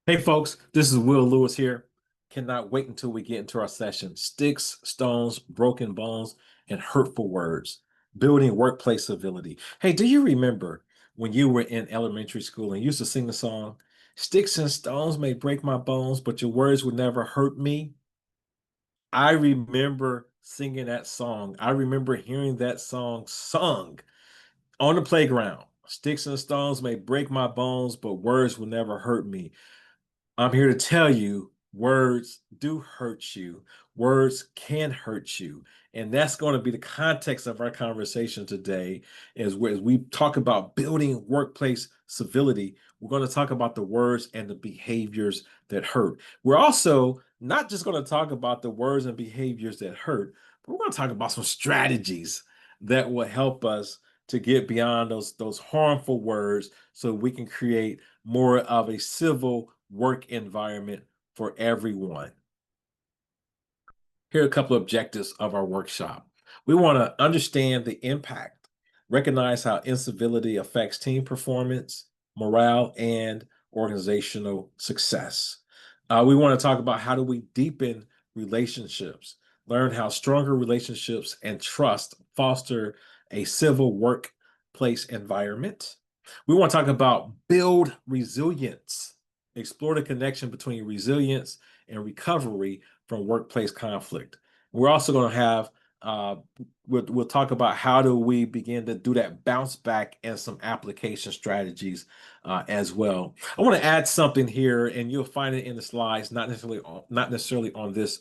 Hey folks, this is Will Lewis here. Cannot wait until we get into our session. Sticks, stones, broken bones, and hurtful words. Building workplace civility. Hey, do you remember when you were in elementary school and you used to sing the song, Sticks and stones may break my bones, but your words would never hurt me? I remember singing that song. I remember hearing that song sung on the playground. Sticks and stones may break my bones, but words will never hurt me. I'm here to tell you words do hurt you. Words can hurt you. And that's going to be the context of our conversation today as we talk about building workplace civility. We're going to talk about the words and the behaviors that hurt. We're also not just going to talk about the words and behaviors that hurt, but we're going to talk about some strategies that will help us to get beyond those harmful words so we can create more of a civil work environment for everyone. Here are a couple of objectives of our workshop. We want to understand the impact, recognize how incivility affects team performance, morale, and organizational success. We want to talk about how do we deepen relationships, learn how stronger relationships and trust foster a civil workplace environment. We want to talk about build resilience, explore the connection between resilience and recovery from workplace conflict. We're also going to have we'll talk about how do we begin to do that bounce back and some application strategies as well. I want to add something here, and you'll find it in the slides, not necessarily on this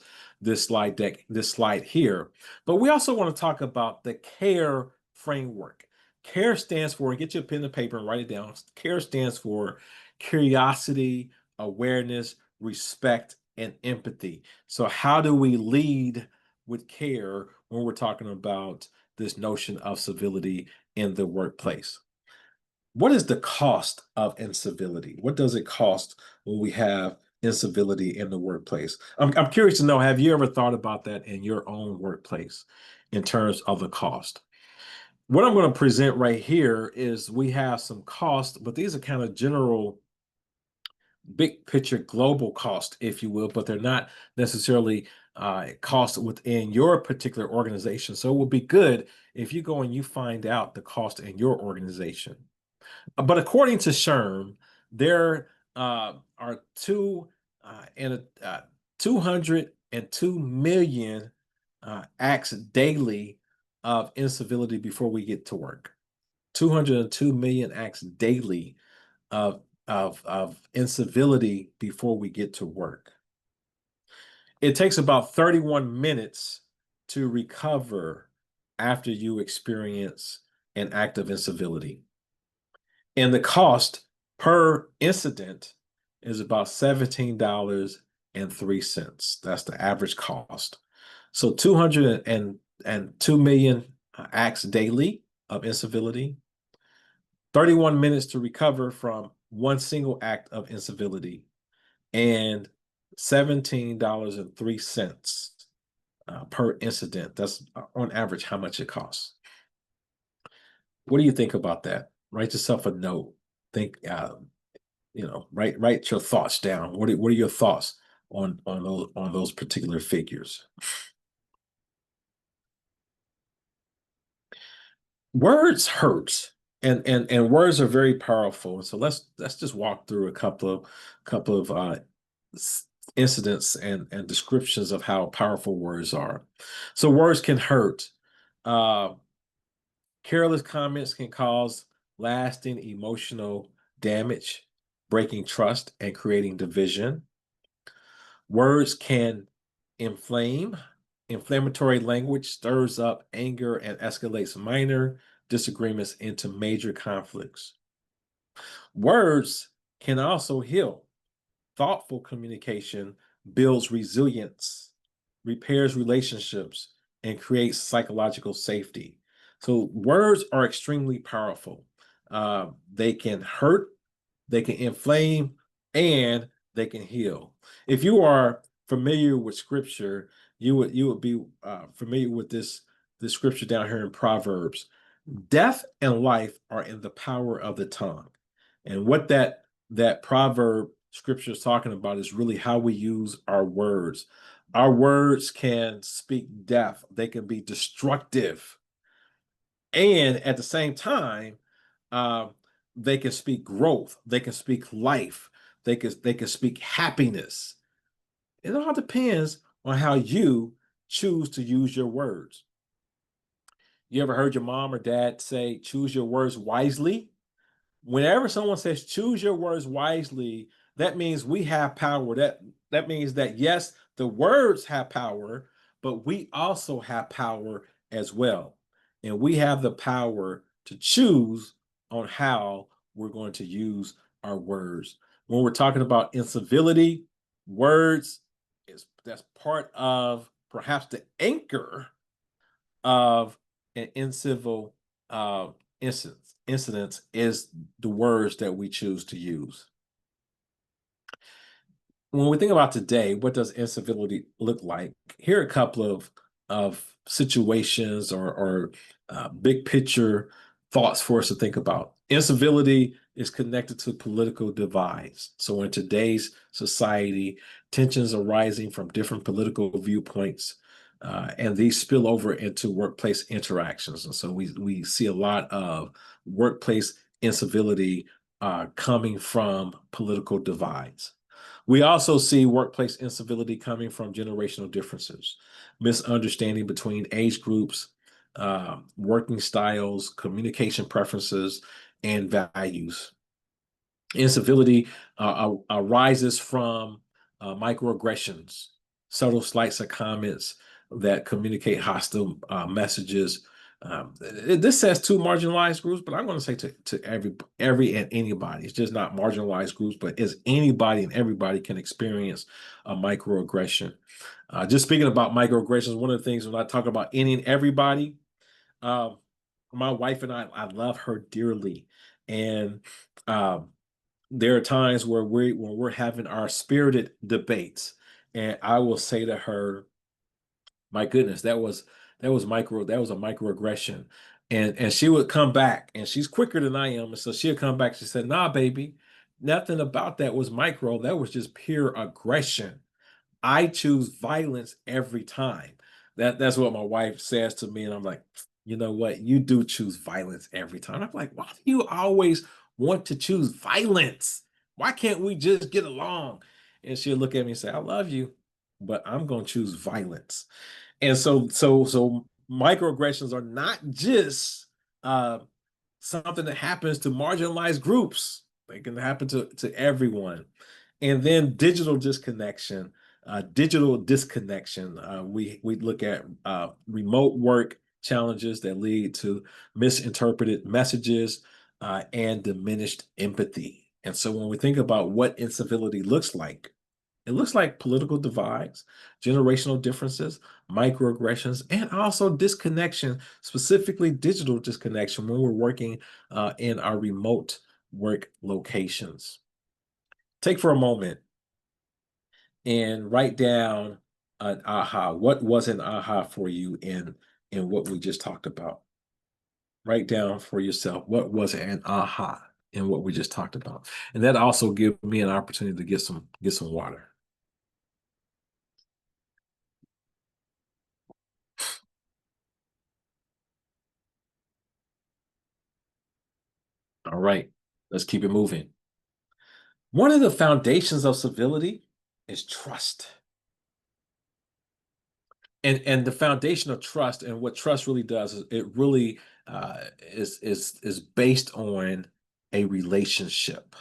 slide deck, this slide here, but we also want to talk about the CARE framework. CARE stands for, get your pen and paper and write it down. CARE stands for curiosity, awareness, respect, and empathy. So, how do we lead with care when we're talking about this notion of civility in the workplace? What is the cost of incivility? What does it cost when we have incivility in the workplace? I'm curious to know, have you ever thought about that in your own workplace in terms of the cost? What I'm going to present right here is we have some costs, but these are kind of general big picture global cost, if you will, but they're not necessarily cost within your particular organization. So it would be good if you go and you find out the cost in your organization. But according to SHRM, there are 202 million acts daily of incivility before we get to work. 202 million acts daily of incivility before we get to work. It takes about 31 minutes to recover after you experience an act of incivility. And the cost per incident is about $17.03. That's the average cost. So 202 million acts daily of incivility, 31 minutes to recover from one single act of incivility, and $17.03 per incident. That's on average how much it costs. What do you think about that? Write yourself a note. Think, write your thoughts down. What are your thoughts on those particular figures? Words hurt, and words are very powerful. So let's just walk through a couple of incidents and descriptions of how powerful words are. So words can hurt. Uh, Careless comments can cause lasting emotional damage, breaking trust and creating division. Words can inflame. Inflammatory language stirs up anger and escalates minor disagreements into major conflicts. Words can also heal. Thoughtful communication builds resilience, repairs relationships, and creates psychological safety. So, words are extremely powerful. They can hurt, they can inflame, and they can heal. If you are familiar with scripture, you would be familiar with this scripture down here in Proverbs. Death and life are in the power of the tongue, and what that proverb scripture is talking about is really how we use our words. Our words can speak death, they can be destructive, and at the same time, uh, they can speak growth, they can speak life, they can speak happiness. It all depends on how you choose to use your words. You ever heard your mom or dad say, choose your words wisely? Whenever someone says choose your words wisely, that means we have power. That means that yes, the words have power, but we also have power as well. And we have the power to choose on how we're going to use our words. When we're talking about incivility, words is that's part of perhaps the anchor of an incivil uh, incidents is the words that we choose to use. When we think about today, what does incivility look like? Here are a couple of situations or big picture thoughts for us to think about. Incivility is connected to political divides. So in today's society, tensions are rising from different political viewpoints, and these spill over into workplace interactions. And so we see a lot of workplace incivility coming from political divides. We also see workplace incivility coming from generational differences, misunderstanding between age groups, working styles, communication preferences, and values. Incivility arises from microaggressions, subtle slights or comments that communicate hostile messages. This says to marginalized groups, but I'm going to say to every and anybody. It's just not marginalized groups, but as anybody and everybody can experience a microaggression. Just speaking about microaggressions, one of the things when I talk about any and everybody, uh, my wife and I love her dearly, and um, there are times where we're having our spirited debates, and I will say to her, "My goodness, that was a microaggression," and she would come back, and she's quicker than I am, and so she'll come back. She said, "Nah, baby, nothing about that was micro. That was just pure aggression." I choose violence every time. That's what my wife says to me, and I'm like, you know what? You do choose violence every time. I'm like, why do you always want to choose violence? Why can't we just get along? And she'll look at me and say, I love you, but I'm gonna choose violence. And so microaggressions are not just uh, something that happens to marginalized groups. They can happen to everyone. And then digital disconnection. We look at remote work challenges that lead to misinterpreted messages and diminished empathy. And so when we think about what incivility looks like, it looks like political divides, generational differences, microaggressions, and also disconnection, specifically digital disconnection when we're working in our remote work locations. Take for a moment and write down an aha. What was an aha for you in what we just talked about? Write down for yourself what was an aha in what we just talked about, and that also give me an opportunity to get some water. All right, let's keep it moving. One of the foundations of civility is trust. And the foundation of trust and what trust really does is it really is based on a relationship.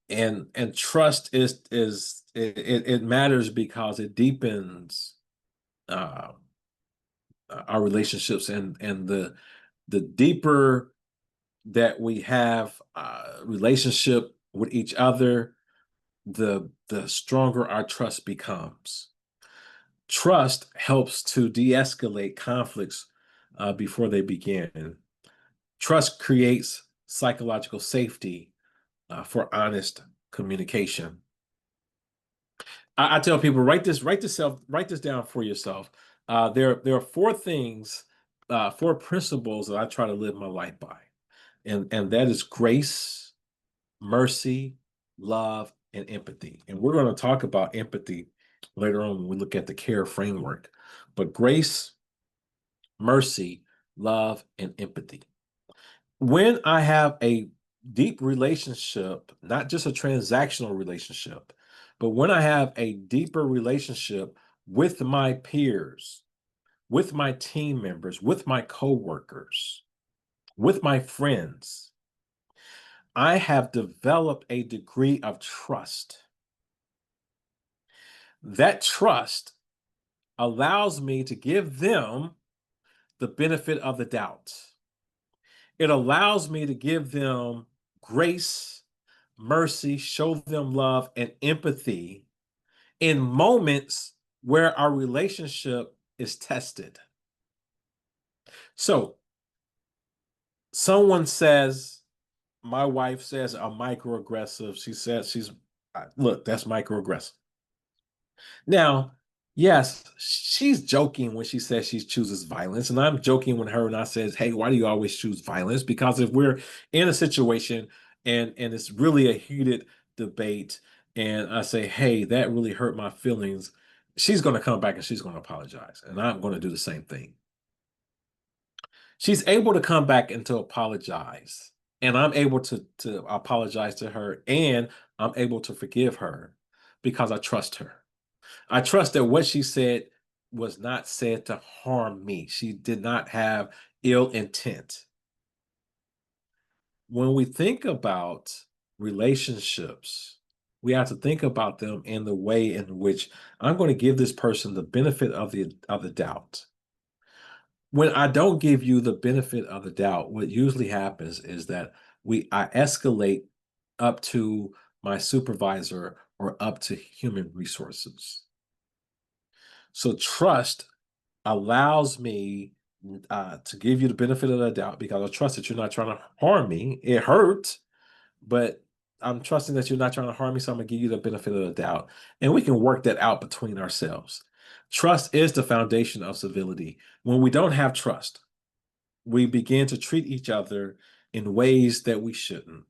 And trust it matters because it deepens uh, our relationships, and the deeper that we have relationship with each other, the stronger our trust becomes. Trust helps to de-escalate conflicts before they begin. Trust creates psychological safety for honest communication. I tell people, write this down for yourself. There are four things, four principles that I try to live my life by, and that is grace, mercy, love, and empathy. And we're going to talk about empathy later on when we look at the care framework. But grace, mercy, love, and empathy. When I have a deep relationship, not just a transactional relationship, but when I have a deeper relationship with my peers, with my team members, with my coworkers, with my friends, I have developed a degree of trust. That trust allows me to give them the benefit of the doubt. It allows me to give them grace, mercy, show them love and empathy in moments where our relationship is tested. So, someone says, my wife says a microaggressive. She says look, that's microaggressive. Now, yes, she's joking when she says she chooses violence, and I'm joking when her and I says, "Hey, why do you always choose violence?" Because if we're in a situation and it's really a heated debate, and I say, "Hey, that really hurt my feelings," she's going to come back and she's going to apologize, and I'm going to do the same thing. She's able to come back and to apologize, and I'm able to apologize to her, and I'm able to forgive her because I trust her. I trust that what she said was not said to harm me. She did not have ill intent. When we think about relationships, we have to think about them in the way in which I'm going to give this person the benefit of the doubt. When I don't give you the benefit of the doubt, what usually happens is that I escalate up to my supervisor or up to human resources. So trust allows me to give you the benefit of the doubt because I trust that you're not trying to harm me. It hurt, but I'm trusting that you're not trying to harm me. So I'm going to give you the benefit of the doubt. And we can work that out between ourselves. Trust is the foundation of civility. When we don't have trust, we begin to treat each other in ways that we shouldn't.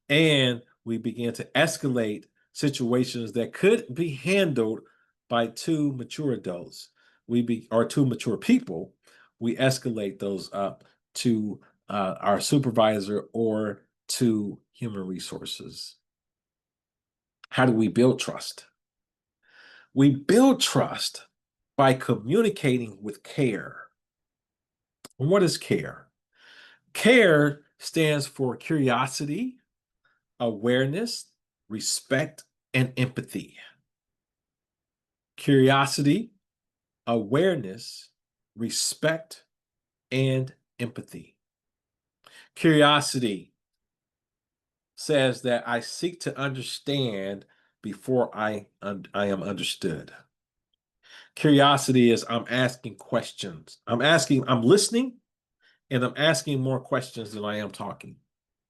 And we begin to escalate situations that could be handled by two mature adults. Or two mature people. We escalate those up to our supervisor or to human resources. How do we build trust? We build trust by communicating with care. And what is care? Care stands for curiosity, awareness, respect, and empathy. Curiosity, awareness, respect, and empathy. Curiosity says that I seek to understand before I am understood. Curiosity is I'm asking questions. I'm listening, and I'm asking more questions than I am talking.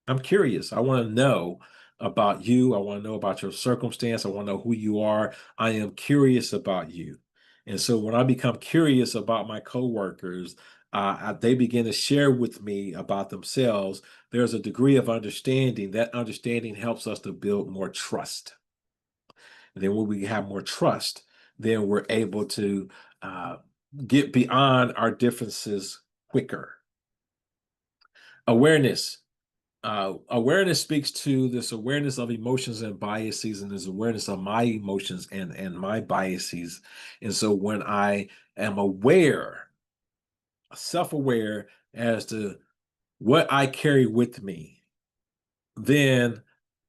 I'm curious. I want to know about you. I want to know about your circumstance. I want to know who you are. I am curious about you. And so when I become curious about my coworkers, they begin to share with me about themselves. There's a degree of understanding. That understanding helps us to build more trust. And then when we have more trust, then we're able to uh, get beyond our differences quicker. Awareness. Awareness speaks to this awareness of emotions and biases, and this awareness of my emotions and my biases. And so when I am aware, self-aware as to what I carry with me, then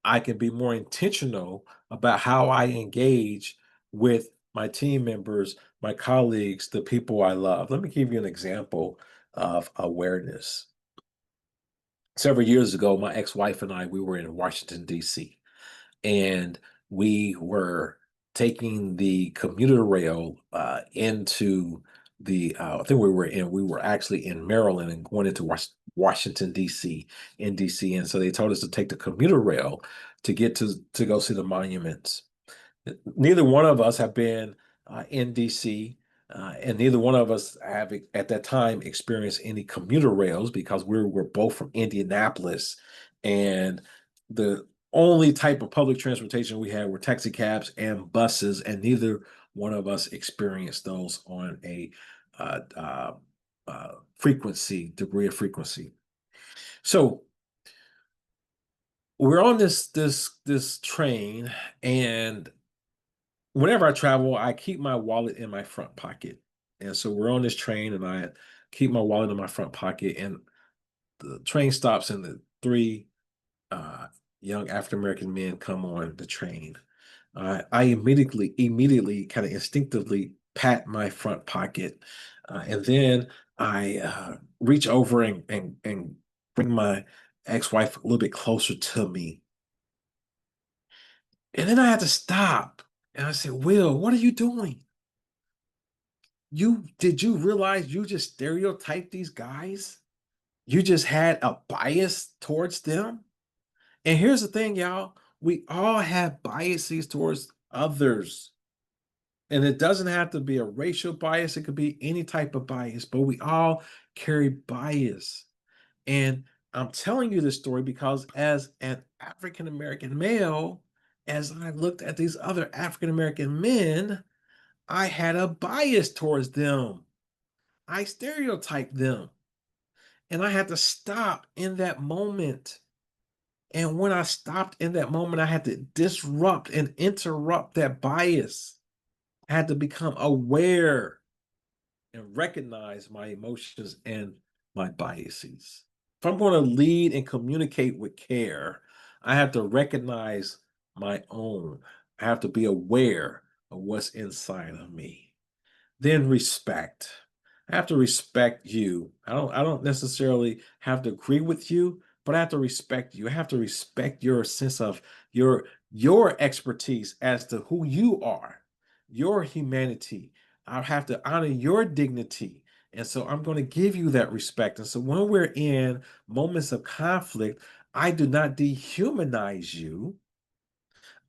I can be more intentional about how I engage with my team members, my colleagues, the people I love. Let me give you an example of awareness. Several years ago, my ex-wife and I, we were in Washington, D.C., and we were taking the commuter rail into I think we were actually in Maryland and going into Washington, D.C., in D.C. And so they told us to take the commuter rail to get to go see the monuments. Neither one of us have been in DC, and neither one of us have at that time experienced any commuter rails because we were both from Indianapolis, and the only type of public transportation we had were taxi cabs and buses, and neither one of us experienced those on a uh, uh, degree of frequency. So we're on this train, and whenever I travel, I keep my wallet in my front pocket. And so we're on this train, and I keep my wallet in my front pocket, and the train stops, and the three uh, young African American men come on the train. I immediately, kind of instinctively pat my front pocket, and then I reach over and bring my ex-wife a little bit closer to me. And then I had to stop. And I said, Will, what are you doing? Did you realize you just stereotyped these guys? You just had a bias towards them? And here's the thing, y'all. We all have biases towards others. And it doesn't have to be a racial bias, it could be any type of bias, but we all carry bias. And I'm telling you this story because as an African American male, as I looked at these other African American men, I had a bias towards them. I stereotyped them. And I had to stop in that moment. And when I stopped in that moment, I had to disrupt and interrupt that bias. I had to become aware and recognize my emotions and my biases. If I'm going to lead and communicate with care, I have to recognize my own. I have to be aware of what's inside of me. Then respect. I have to respect you. I don't necessarily have to agree with you, but I have to respect you. I have to respect your sense of your expertise as to who you are, your humanity. I have to honor your dignity. And so I'm going to give you that respect. And so when we're in moments of conflict, I do not dehumanize you.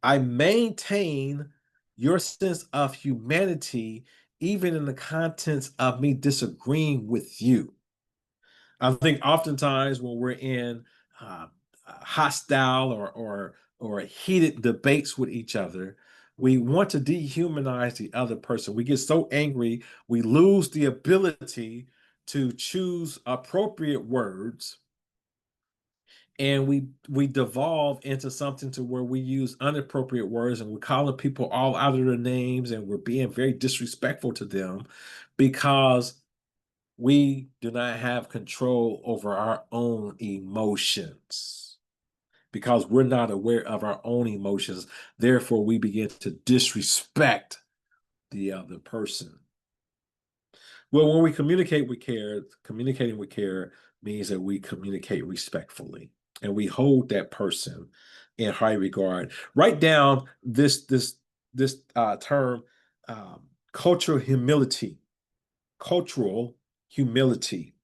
I maintain your sense of humanity, even in the contents of me disagreeing with you. I think oftentimes when we're in uh, hostile or heated debates with each other, we want to dehumanize the other person. We get so angry, we lose the ability to choose appropriate words, and we devolve into something to where we use inappropriate words, and we're calling people all out of their names, and we're being very disrespectful to them because we do not have control over our own emotions, because we're not aware of our own emotions. Therefore, we begin to disrespect the other person. Well, when we communicate with care, communicating with care means that we communicate respectfully and we hold that person in high regard. Write down this term, cultural humility. Cultural humility.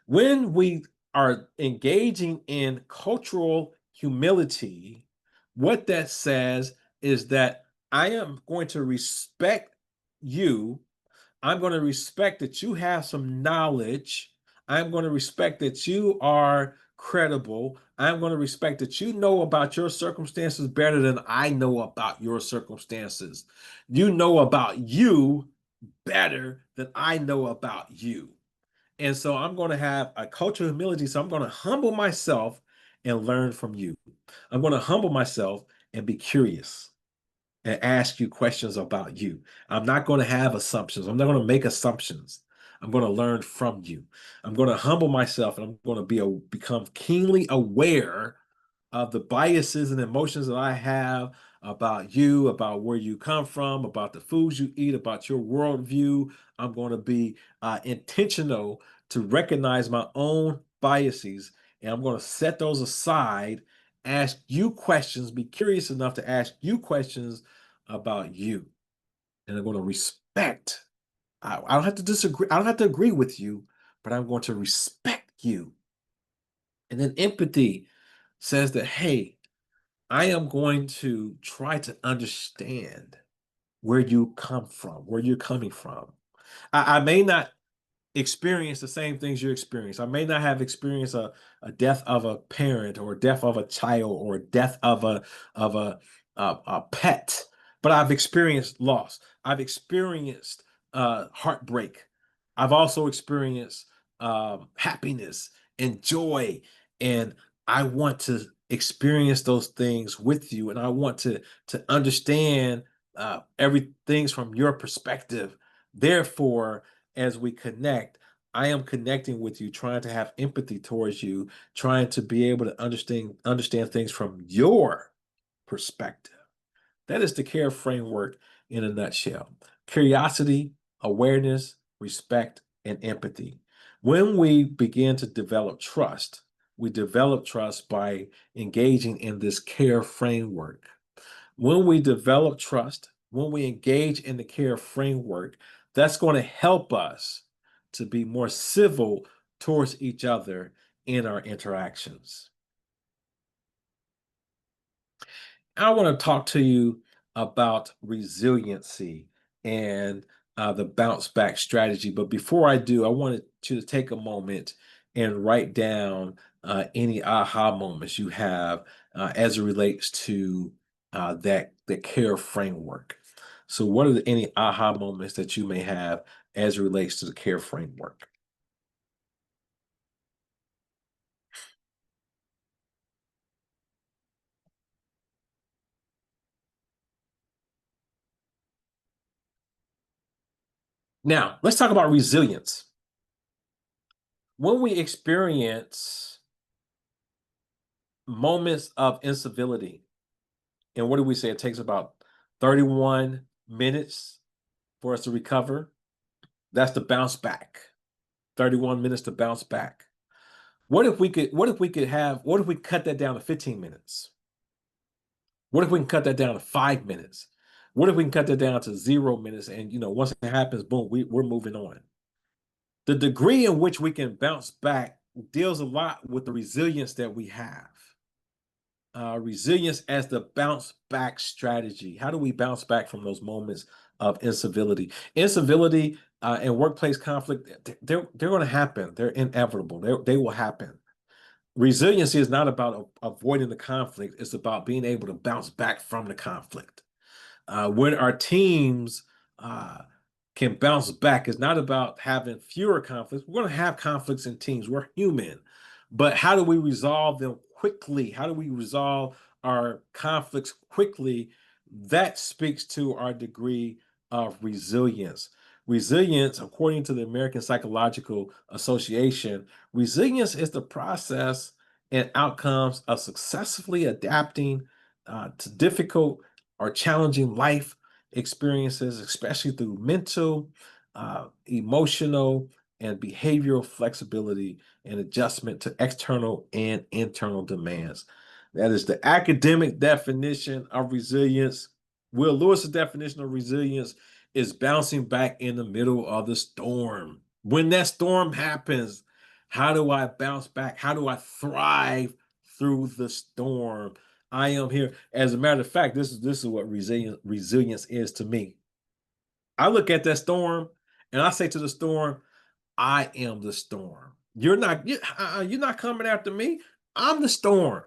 When we are engaging in cultural humility, what that says is that I am going to respect you. I'm going to respect that you have some knowledge. I'm going to respect that you are credible. I'm going to respect that you know about your circumstances better than I know about your circumstances. You know about you better than I know about you. And so I'm going to have a culture of humility. So I'm going to humble myself and learn from you. I'm going to humble myself and be curious and ask you questions about you. I'm not going to have assumptions. I'm not going to make assumptions. I'm going to learn from you. I'm going to humble myself, and I'm going to become keenly aware of the biases and emotions that I have about you, about where you come from, about the foods you eat, about your worldview. I'm going to be intentional to recognize my own biases, and I'm going to set those aside, ask you questions, be curious enough to ask you questions about you. And I'm going to respect. I don't have to disagree. I don't have to agree with you, but I'm going to respect you. And then empathy says that, hey, I am going to try to understand where you come from, where you're coming from. I may not experience the same things you experience. I may not have experienced a death of a parent or death of a child or death of a pet, but I've experienced loss. I've experienced heartbreak. I've also experienced happiness and joy, and I want to experience those things with you, and I want to understand everything from your perspective. Therefore, as we connect, I am connecting with you, trying to have empathy towards you, trying to be able to understand things from your perspective. That is the care framework in a nutshell. Curiosity, awareness, respect, and empathy. When we begin to develop trust, we develop trust by engaging in this care framework. When we develop trust, when we engage in the care framework, that's going to help us to be more civil towards each other in our interactions. I want to talk to you about resiliency and the bounce back strategy. But before I do, I wanted you to take a moment and write down any aha moments you have as it relates to that the care framework. So, what are any aha moments that you may have as it relates to the care framework? Now, let's talk about resilience. When we experience moments of incivility, and what do we say? It takes about 31 minutes for us to recover. That's the bounce back. 31 minutes to bounce back. What if we cut that down to 15 minutes? What if we can cut that down to 5 minutes? What if we can cut that down to 0 minutes? And once it happens, boom, we're moving on. The degree in which we can bounce back deals a lot with the resilience that we have. Resilience as the bounce back strategy. How do we bounce back from those moments of incivility? Incivility and workplace conflict, they're going to happen. They're inevitable. They will happen. Resiliency is not about avoiding the conflict. It's about being able to bounce back from the conflict. When our teams can bounce back, it's not about having fewer conflicts. We're going to have conflicts in teams. We're human. But how do we resolve them quickly? How do we resolve our conflicts quickly? That speaks to our degree of resilience. Resilience, according to the American Psychological Association, resilience is the process and outcomes of successfully adapting to difficult or challenging life experiences, especially through mental, emotional, and behavioral flexibility and adjustment to external and internal demands. That is the academic definition of resilience. Will Lewis's definition of resilience is bouncing back in the middle of the storm. When that storm happens, how do I bounce back? How do I thrive through the storm? I am here. As a matter of fact, this is what resilience is to me. I look at that storm and I say to the storm, I am the storm. You're not coming after me. I'm the storm.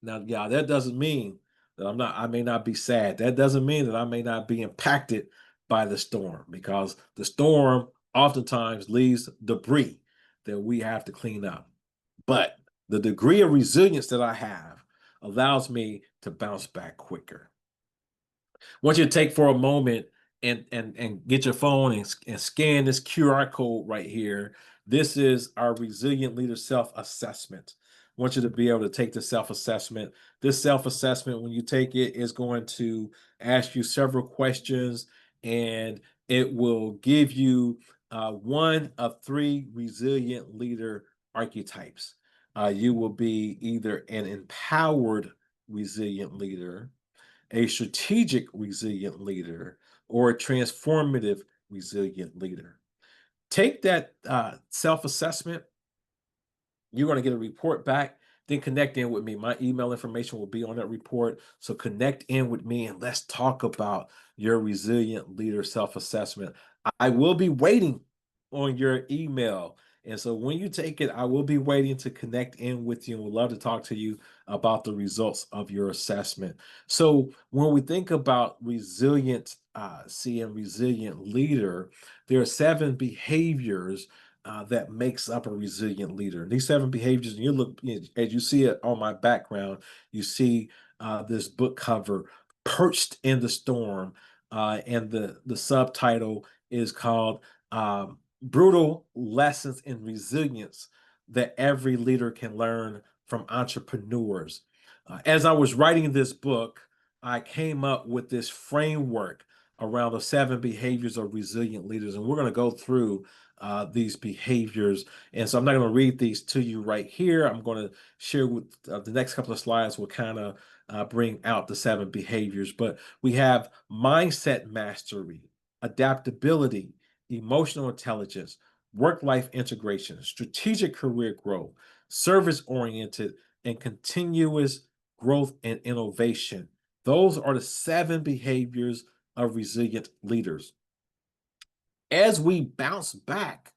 Now, yeah, that doesn't mean that I may not be sad. That doesn't mean that I may not be impacted by the storm, because the storm oftentimes leaves debris that we have to clean up. But the degree of resilience that I have allows me to bounce back quicker. I want you to take for a moment and get your phone and scan this QR code right here. This is our Resilient Leader Self-Assessment. I want you to be able to take the self-assessment. This self-assessment, when you take it, is going to ask you several questions, and it will give you one of three resilient leader archetypes. You will be either an empowered resilient leader, a strategic resilient leader, or a transformative resilient leader. Take that self assessment. You're going to get a report back. Then connect in with me. My email information will be on that report. So connect in with me and let's talk about your resilient leader self assessment. I will be waiting on your email. And so when you take it, I will be waiting to connect in with you and would love to talk to you about the results of your assessment. So when we think about resilient, and resilient leader, there are 7 behaviors that makes up a resilient leader. These 7 behaviors, and you look, as you see it on my background, you see this book cover, Perched in the Storm, and the subtitle is called Brutal Lessons in Resilience That Every Leader Can Learn from Entrepreneurs. As I was writing this book, I came up with this framework around the 7 behaviors of resilient leaders, and we're going to go through these behaviors. And so I'm not going to read these to you right here. I'm going to share with the next couple of slides will kind of bring out the 7 behaviors. But we have mindset mastery, adaptability, emotional intelligence, work-life integration, strategic career growth, service-oriented, and continuous growth and innovation. Those are the 7 behaviors of resilient leaders. As we bounce back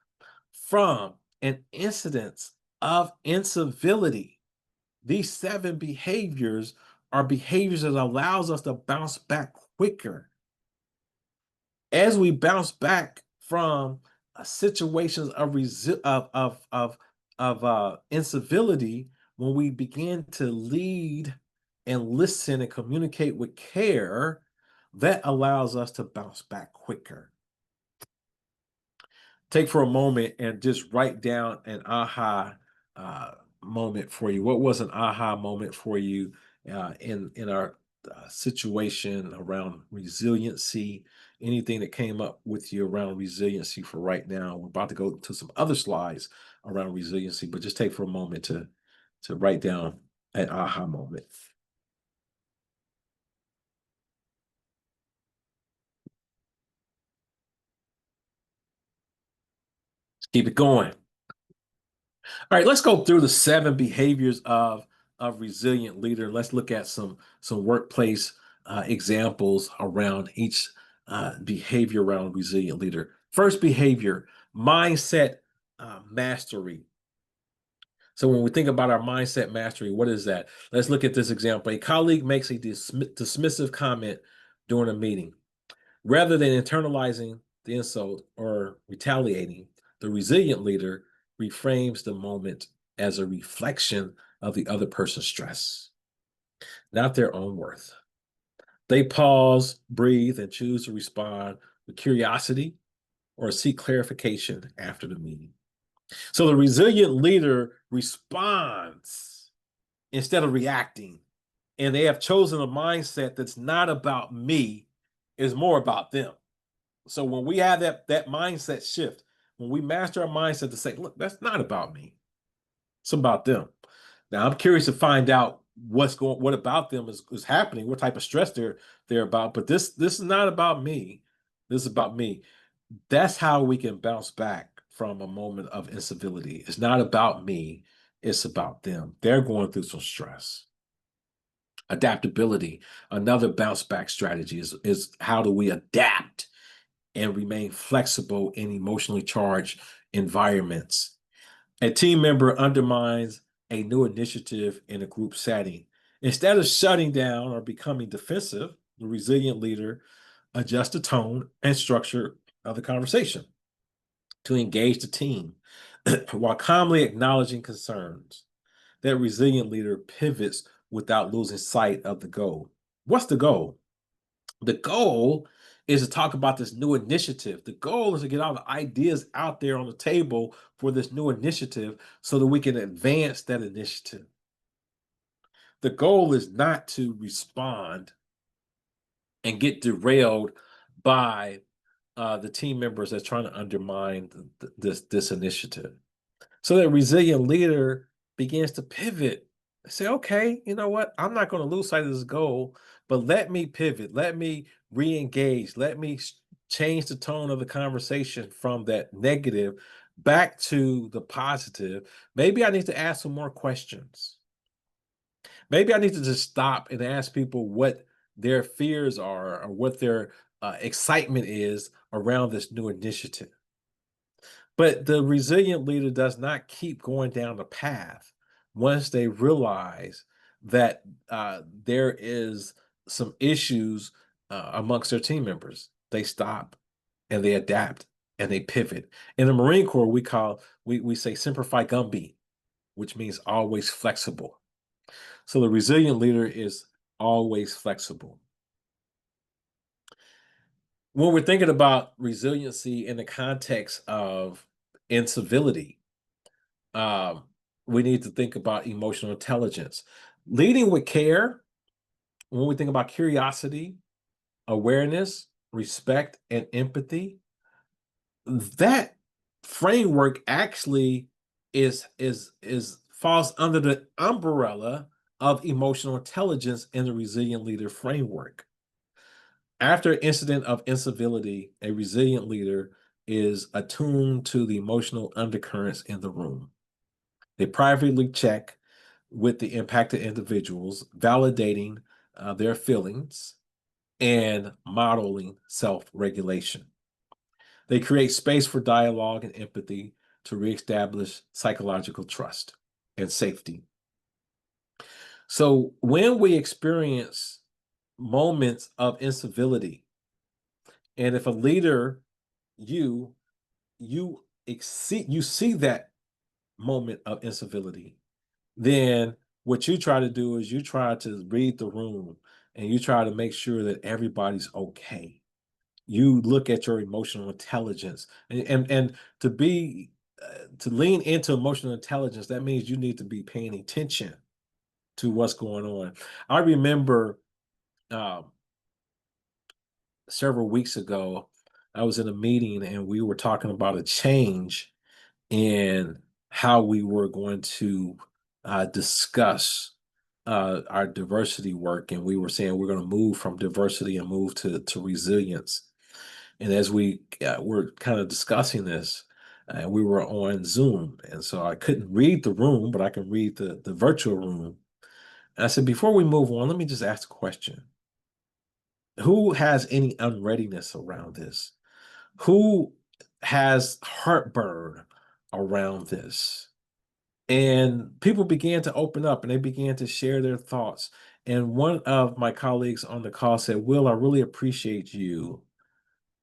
from an incident of incivility, these 7 behaviors are behaviors that allows us to bounce back quicker. As we bounce back from situations of incivility, when we begin to lead and listen and communicate with care, that allows us to bounce back quicker. Take for a moment and just write down an aha moment for you. What was an aha moment for you in our situation around resiliency? Anything that came up with you around resiliency for right now? We're about to go to some other slides around resiliency, but just take for a moment to write down an aha moment. Keep it going. All right, let's go through the 7 behaviors of resilient leader. Let's look at some workplace examples around each behavior around resilient leader. First behavior, mindset mastery. So when we think about our mindset mastery, what is that? Let's look at this example. A colleague makes a dismissive comment during a meeting. Rather than internalizing the insult or retaliating, the resilient leader reframes the moment as a reflection of the other person's stress, not their own worth. They pause, breathe, and choose to respond with curiosity or seek clarification after the meeting. So the resilient leader responds instead of reacting, and they have chosen a mindset that's not about me, it's more about them. So when we have that mindset shift, when we master our mindset to say, look, that's not about me, it's about them. Now I'm curious to find out what about them is happening, what type of stress they're about. But this is not about me. This is about me. That's how we can bounce back from a moment of incivility. It's not about me, it's about them. They're going through some stress. Adaptability, another bounce back strategy is how do we adapt and remain flexible in emotionally charged environments. A team member undermines a new initiative in a group setting. Instead of shutting down or becoming defensive, the resilient leader adjusts the tone and structure of the conversation to engage the team while calmly acknowledging concerns. That resilient leader pivots without losing sight of the goal. What's the goal? The goal is to talk about this new initiative. The goal is to get all the ideas out there on the table for this new initiative so that we can advance that initiative. The goal is not to respond and get derailed by the team members that's trying to undermine this initiative. So that resilient leader begins to pivot. Say, okay, you know what? I'm not going to lose sight of this goal, but let me pivot. Let me re-engage. Let me change the tone of the conversation from that negative back to the positive. Maybe I need to ask some more questions. Maybe I need to just stop and ask people what their fears are or what their excitement is around this new initiative. But the resilient leader does not keep going down the path once they realize that there is some issues amongst their team members. They stop and they adapt and they pivot. In the Marine Corps, we say semper fi gumby, which means always flexible. So the resilient leader is always flexible. When we're thinking about resiliency in the context of incivility, um, we need to think about emotional intelligence. Leading with care, when we think about curiosity, awareness, respect, and empathy, that framework actually is falls under the umbrella of emotional intelligence in the resilient leader framework. After an incident of incivility, a resilient leader is attuned to the emotional undercurrents in the room. They privately check with the impacted individuals, validating their feelings and modeling self-regulation. They create space for dialogue and empathy to reestablish psychological trust and safety. So when we experience moments of incivility, and if a leader, you you see that moment of incivility, then what you try to do is you try to read the room and you try to make sure that everybody's okay. You look at your emotional intelligence and to be to lean into emotional intelligence, that means you need to be paying attention to what's going on. I remember um, several weeks ago, I was in a meeting and we were talking about a change in how we were going to discuss our diversity work. And we were saying we're going to move from diversity and move to resilience. And as we were kind of discussing this, we were on Zoom. And so I couldn't read the room, but I can read the virtual room. And I said, before we move on, let me just ask a question. Who has any unreadiness around this? Who has heartburn around this? And people began to open up and they began to share their thoughts. And one of my colleagues on the call said, Will, I really appreciate you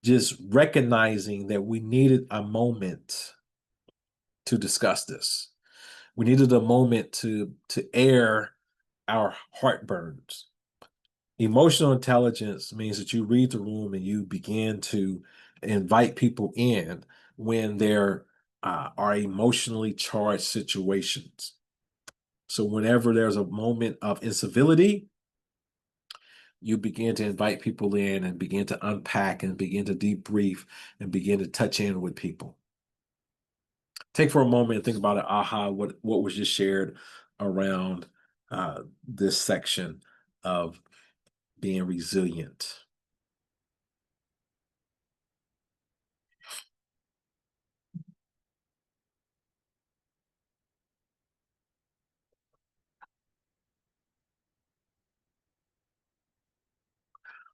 just recognizing that we needed a moment to discuss this. We needed a moment to air our heartburns. Emotional intelligence means that you read the room and you begin to invite people in when there are emotionally charged situations. So whenever there's a moment of incivility, you begin to invite people in and begin to unpack and begin to debrief and begin to touch in with people. Take for a moment and think about it. Aha, what was just shared around this section of being resilient.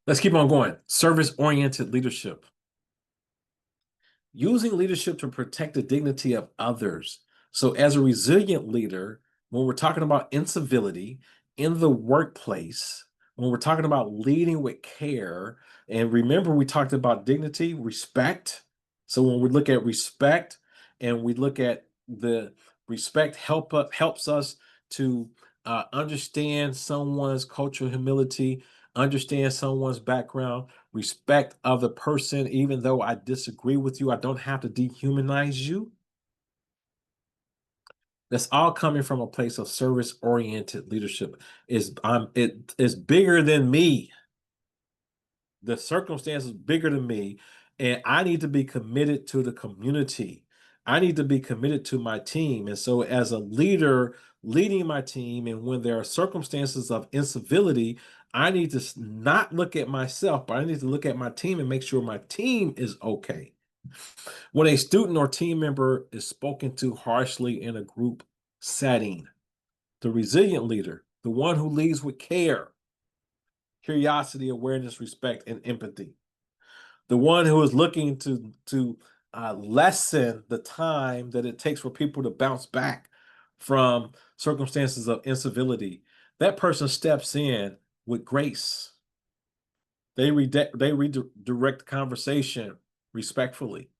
Let's keep on going. Service-oriented leadership. Using leadership to protect the dignity of others. So as a resilient leader, when we're talking about incivility in the workplace, when we're talking about leading with care, and remember we talked about dignity, respect. So when we look at respect and we look at the respect helps us to understand someone's cultural humility, understand someone's background, respect of the person, even though I disagree with you. I don't have to dehumanize you. That's all coming from a place of service-oriented leadership. It is bigger than me. The circumstance is bigger than me, and I need to be committed to the community. I need to be committed to my team. And so, as a leader leading my team, and when there are circumstances of incivility, I need to not look at myself, but I need to look at my team and make sure my team is okay. When a student or team member is spoken to harshly in a group setting, the resilient leader, the one who leads with care, curiosity, awareness, respect, and empathy, the one who is looking to lessen the time that it takes for people to bounce back from circumstances of incivility. That person steps in with grace. They redirect conversation respectfully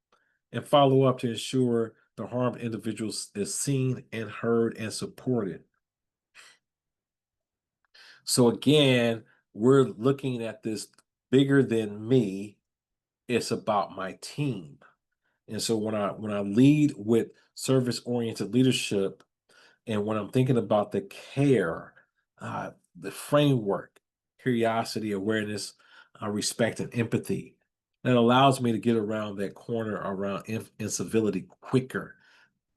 and follow up to ensure the harmed individuals is seen and heard and supported. So again, we're looking at this bigger than me. It's about my team. And so when I lead with service-oriented leadership, and when I'm thinking about the care, the framework, curiosity, awareness, respect, and empathy, that allows me to get around that corner around incivility quicker.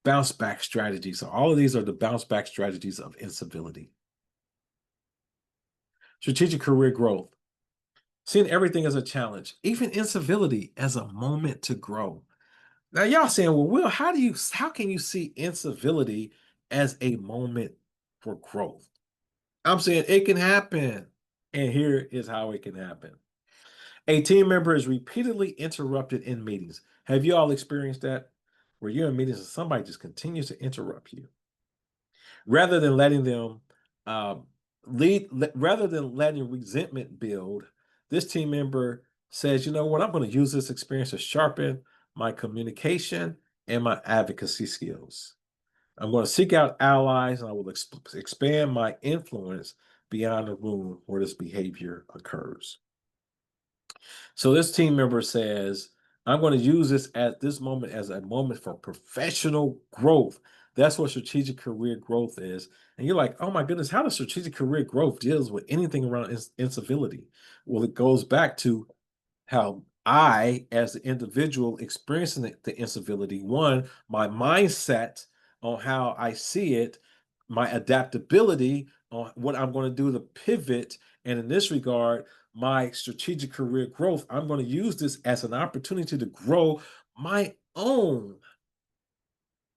Bounce back strategies. So all of these are the bounce back strategies of incivility. Strategic career growth. Seeing everything as a challenge, even incivility as a moment to grow. Now y'all saying, well, Will, how can you see incivility as a moment for growth? I'm saying it can happen. And here is how it can happen. A team member is repeatedly interrupted in meetings. Have you all experienced that? Where you're in meetings and somebody just continues to interrupt you. Rather than letting them rather than letting resentment build, this team member says, you know what, I'm going to use this experience to sharpen my communication and my advocacy skills. I'm going to seek out allies and I will expand my influence beyond the room where this behavior occurs. So this team member says, I'm going to use this at this moment as a moment for professional growth. That's what strategic career growth is. And you're like, oh my goodness, how does strategic career growth deals with anything around incivility? Well, it goes back to how I, as the individual experiencing the incivility, one, my mindset on how I see it, my adaptability on what I'm going to do to pivot. And in this regard, my strategic career growth, I'm going to use this as an opportunity to grow my own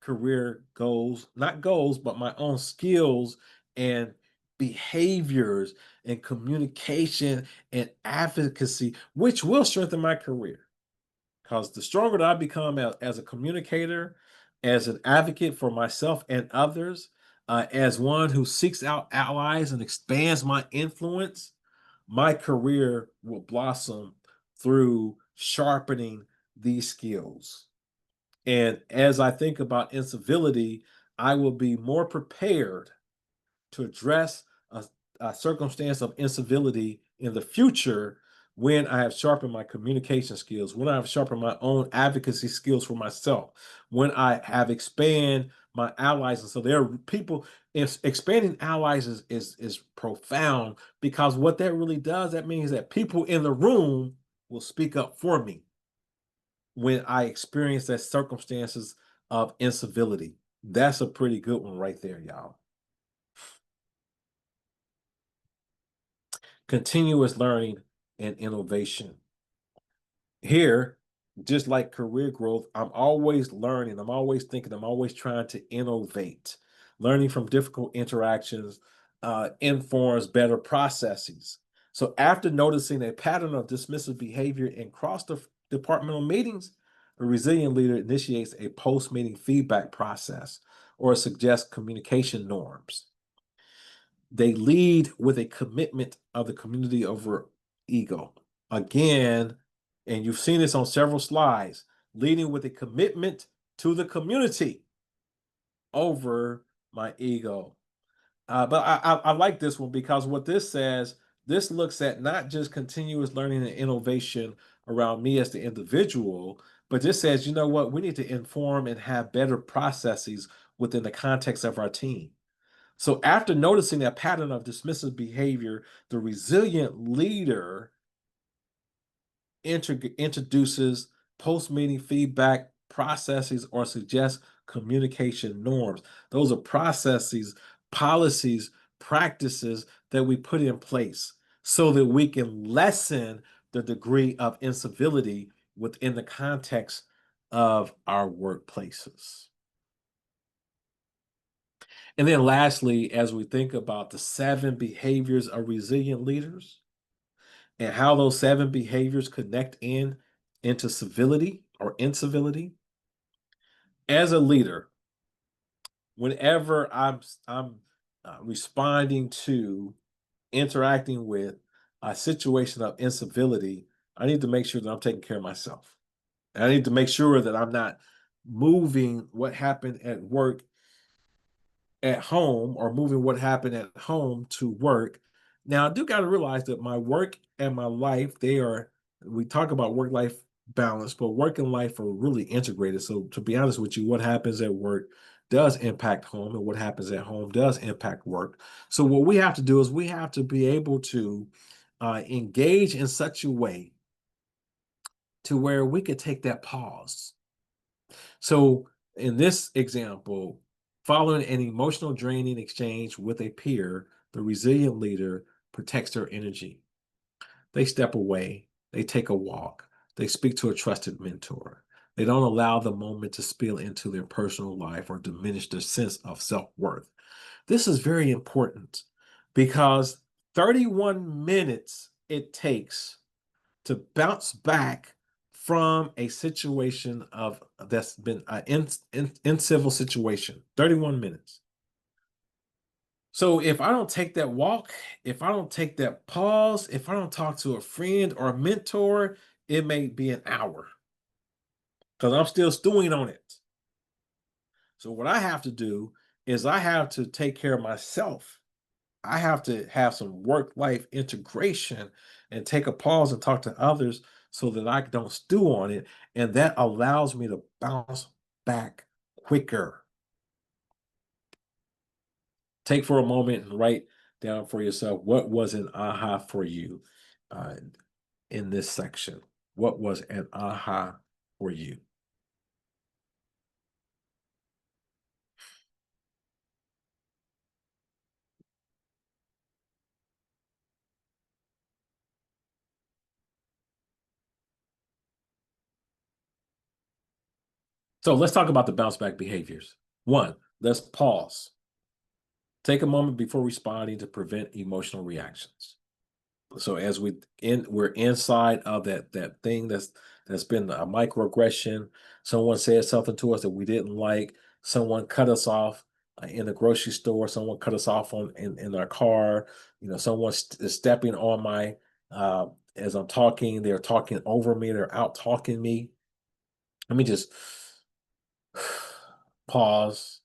career goals, not goals, but my own skills and behaviors and communication and advocacy, which will strengthen my career. Because the stronger that I become as a communicator, as an advocate for myself and others, as one who seeks out allies and expands my influence, my career will blossom through sharpening these skills. And as I think about incivility, I will be more prepared to address a circumstance of incivility in the future when I have sharpened my communication skills, when I have sharpened my own advocacy skills for myself, when I have expanded my allies. And so there are people, expanding allies is profound, because what that really does, that means that people in the room will speak up for me when I experience that circumstances of incivility. That's a pretty good one right there, y'all. Continuous learning and innovation. Here, just like career growth, I'm always learning, I'm always thinking, I'm always trying to innovate. Learning from difficult interactions informs better processes. So after noticing a pattern of dismissive behavior in cross-departmental meetings, a resilient leader initiates a post-meeting feedback process or suggests communication norms. They lead with a commitment of the community over ego. Again, and you've seen this on several slides, leading with a commitment to the community over my ego. But I like this one, because what this says, this looks at not just continuous learning and innovation around me as the individual, but this says, you know what, we need to inform and have better processes within the context of our team. So after noticing that pattern of dismissive behavior, the resilient leader introduces post-meeting feedback processes or suggests communication norms. Those are processes, policies, practices that we put in place so that we can lessen the degree of incivility within the context of our workplaces. And then lastly, as we think about the 7 behaviors of resilient leaders and how those 7 behaviors connect into civility, or incivility. As a leader, whenever I'm responding to, interacting with a situation of incivility, I need to make sure that I'm taking care of myself. I need to make sure that I'm not moving what happened at work at home, or moving what happened at home to work. Now, I do got to realize that my work and my life, we talk about work life balance, but work and life are really integrated. So, to be honest with you, what happens at work does impact home, and what happens at home does impact work. So, what we have to do is we have to be able to engage in such a way to where we could take that pause. So, in this example, following an emotional draining exchange with a peer, the resilient leader protects their energy. They step away, they take a walk, they speak to a trusted mentor. They don't allow the moment to spill into their personal life or diminish their sense of self worth. This is very important because 31 minutes it takes to bounce back from a situation of that's been an incivil situation. 31 minutes. So if I don't take that walk, if I don't take that pause, if I don't talk to a friend or a mentor, it may be an hour because I'm still stewing on it. So what I have to do is I have to take care of myself. I have to have some work life integration and take a pause and talk to others so that I don't stew on it. And that allows me to bounce back quicker. Take for a moment and write down for yourself, what was an aha for you uh, in this section? What was an aha for you? So let's talk about the bounce back behaviors. One, let's pause. Take a moment before responding to prevent emotional reactions. So as we're inside of that thing that's been a microaggression. Someone said something to us that we didn't like. Someone cut us off in the grocery store. Someone cut us off in our car. Someone is stepping on my as I'm talking. They're talking over me. They're out talking me. Let me just pause,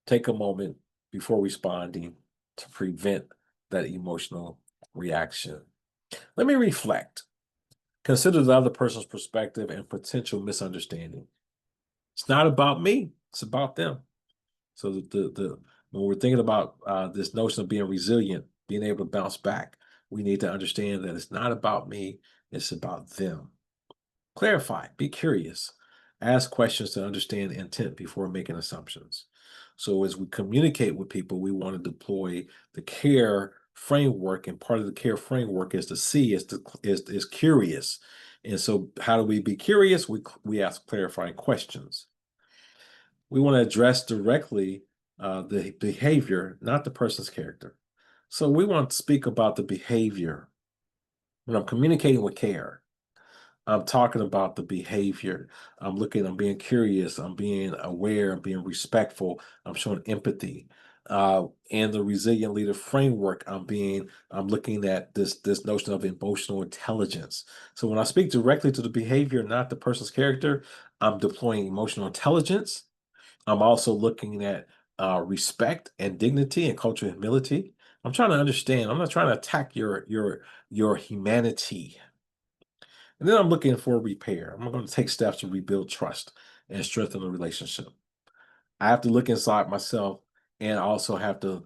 take a moment before responding to prevent that emotional reaction. Let me reflect. Consider the other person's perspective and potential misunderstanding. It's not about me, it's about them. So when we're thinking about this notion of being resilient, being able to bounce back, we need to understand that it's not about me, it's about them. Clarify, be curious, ask questions to understand intent before making assumptions. So as we communicate with people, we want to deploy the care framework, and part of the care framework is to see is curious. And so how do we be curious? We ask clarifying questions. We want to address directly the behavior, not the person's character. So we want to speak about the behavior. When I'm communicating with care, I'm talking about the behavior. I'm being curious, I'm being aware, I'm being respectful, I'm showing empathy. In the resilient leader framework, I'm looking at this notion of emotional intelligence. So when I speak directly to the behavior, not the person's character, I'm deploying emotional intelligence. I'm also looking at respect and dignity and cultural humility. I'm trying to understand. I'm not trying to attack your humanity. And then I'm looking for repair. I'm going to take steps to rebuild trust and strengthen the relationship. I have to look inside myself, and also have to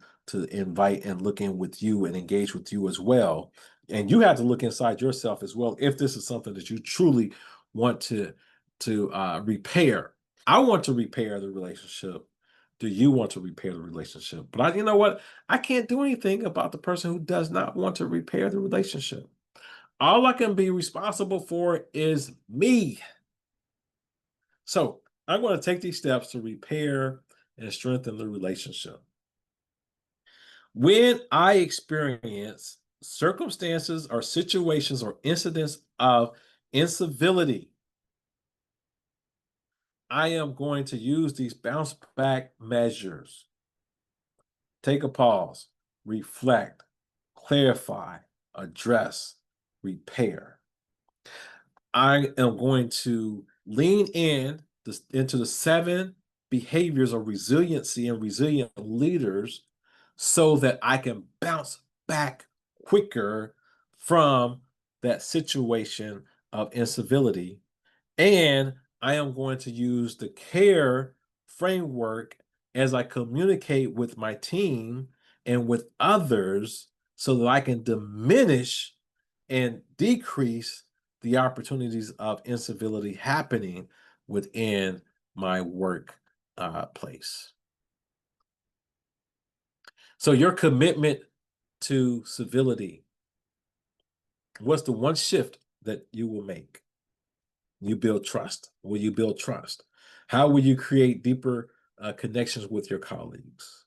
invite and look in with you and engage with you as well. And you have to look inside yourself as well if this is something that you truly want to repair. I want to repair the relationship. Do you want to repair the relationship? But you know what? I can't do anything about the person who does not want to repair the relationship. All I can be responsible for is me. So I'm going to take these steps to repair and strengthen the relationship. When I experience circumstances or situations or incidents of incivility, I am going to use these bounce back measures. Take a pause, reflect, clarify, address, repair. I am going to lean into the 7 behaviors of resiliency and resilient leaders so that I can bounce back quicker from that situation of incivility. And I am going to use the care framework as I communicate with my team and with others so that I can diminish and decrease the opportunities of incivility happening within my work place. So, your commitment to civility, what's the one shift that you will make? You build trust. Will you build trust? How will you create deeper connections with your colleagues?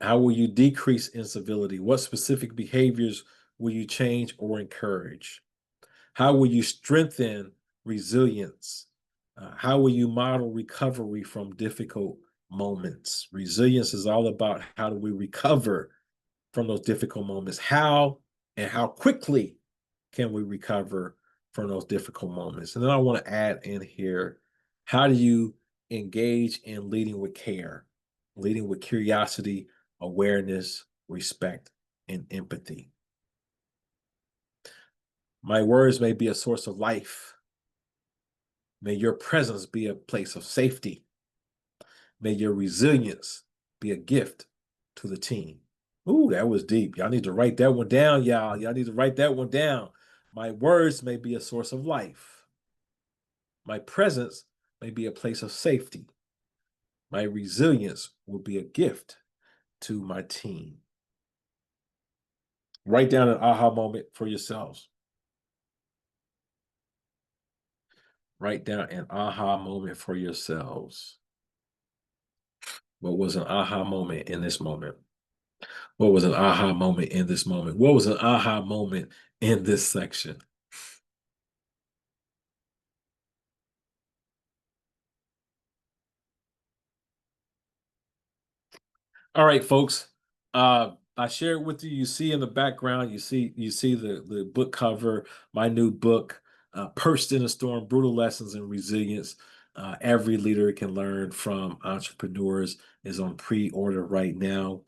How will you decrease incivility? What specific behaviors will you change or encourage? How will you strengthen resilience? How will you model recovery from difficult moments? Resilience is all about how do we recover from those difficult moments? How and how quickly can we recover from those difficult moments? And then I want to add in here, how do you engage in leading with care, leading with curiosity, awareness, respect, and empathy? My words may be a source of life. May your presence be a place of safety. May your resilience be a gift to the team. Ooh, that was deep. Y'all need to write that one down, y'all. Y'all need to write that one down. My words may be a source of life. My presence may be a place of safety. My resilience will be a gift to my team. Write down an aha moment for yourselves. Write down an aha moment for yourselves. What was an aha moment in this moment? What was an aha moment in this moment? What was an aha moment in this section? All right, folks. I shared with you. You see in the background. You see the book cover. My new book, "Perched in a Storm: Brutal Lessons in Resilience." Every leader can learn from entrepreneurs is on pre-order right now.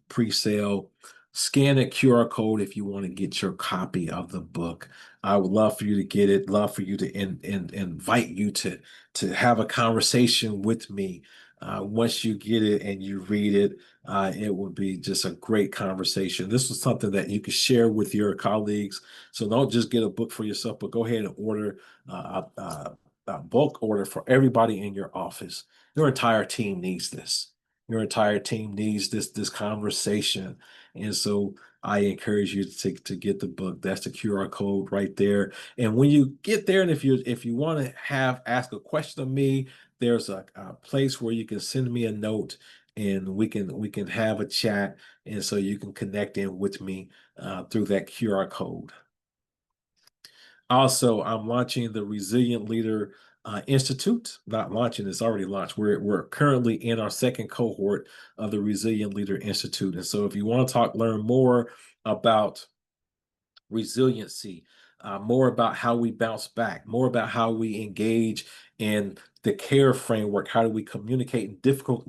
Pre-sale. Scan a QR code if you want to get your copy of the book. I would love for you to get it. Love for you to invite you to have a conversation with me once you get it and you read it. It would be just a great conversation. This was something that you could share with your colleagues. So don't just get a book for yourself, but go ahead and order a bulk order for everybody in your office. Your entire team needs this. Your entire team needs this conversation. And so I encourage you to get the book. That's the QR code right there. And when you get there, and if you want to ask a question of me, there's a place where you can send me a note and we can have a chat, and so you can connect in with me through that QR code. Also, I'm launching the Resilient Leader Institute. Not launching, it's already launched. We're currently in our second cohort of the Resilient Leader Institute. And so if you want to learn more about resiliency, more about how we bounce back, more about how we engage in the care framework. How do we communicate in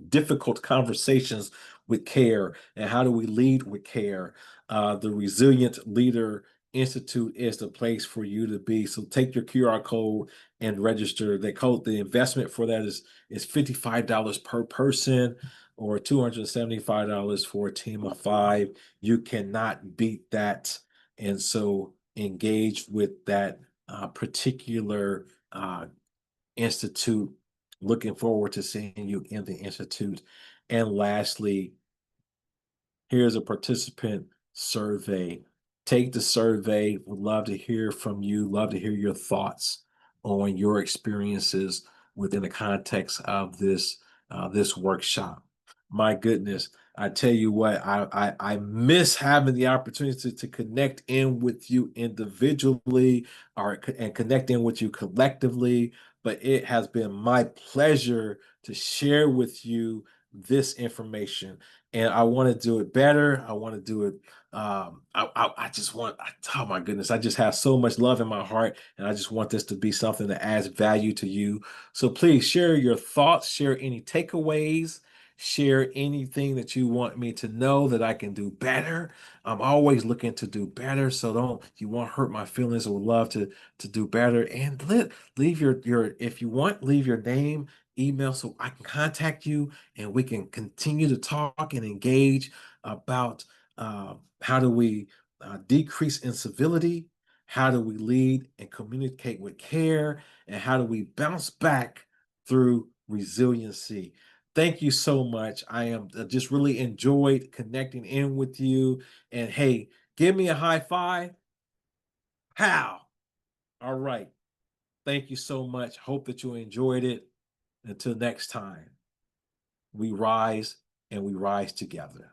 difficult conversations with care, and how do we lead with care? The Resilient Leader Institute is the place for you to be. So take your QR code and register. The investment for that is $55 per person or $275 for a team of 5. You cannot beat that. And so engage with that particular institute. Looking forward to seeing you in the institute. And lastly, here's a participant survey. Take the survey. Would love to hear from you. Love to hear your thoughts on your experiences within the context of this workshop. My goodness, I tell you what, I miss having the opportunity to connect in with you individually, and connect in with you collectively. but it has been my pleasure to share with you this information. And I want to do it better. I want to do it. I just want, oh my goodness, I just have so much love in my heart. And I just want this to be something that adds value to you. So please share your thoughts, share any takeaways, share anything that you want me to know that I can do better. I'm always looking to do better. So don't, you won't hurt my feelings. I would love to do better. And leave your, if you want, leave your name, email so I can contact you and we can continue to talk and engage about how do we decrease incivility, how do we lead and communicate with care, and how do we bounce back through resiliency. Thank you so much. I am just really enjoyed connecting in with you. And hey, give me a high five. How? All right. Thank you so much. Hope that you enjoyed it. Until next time, we rise and we rise together.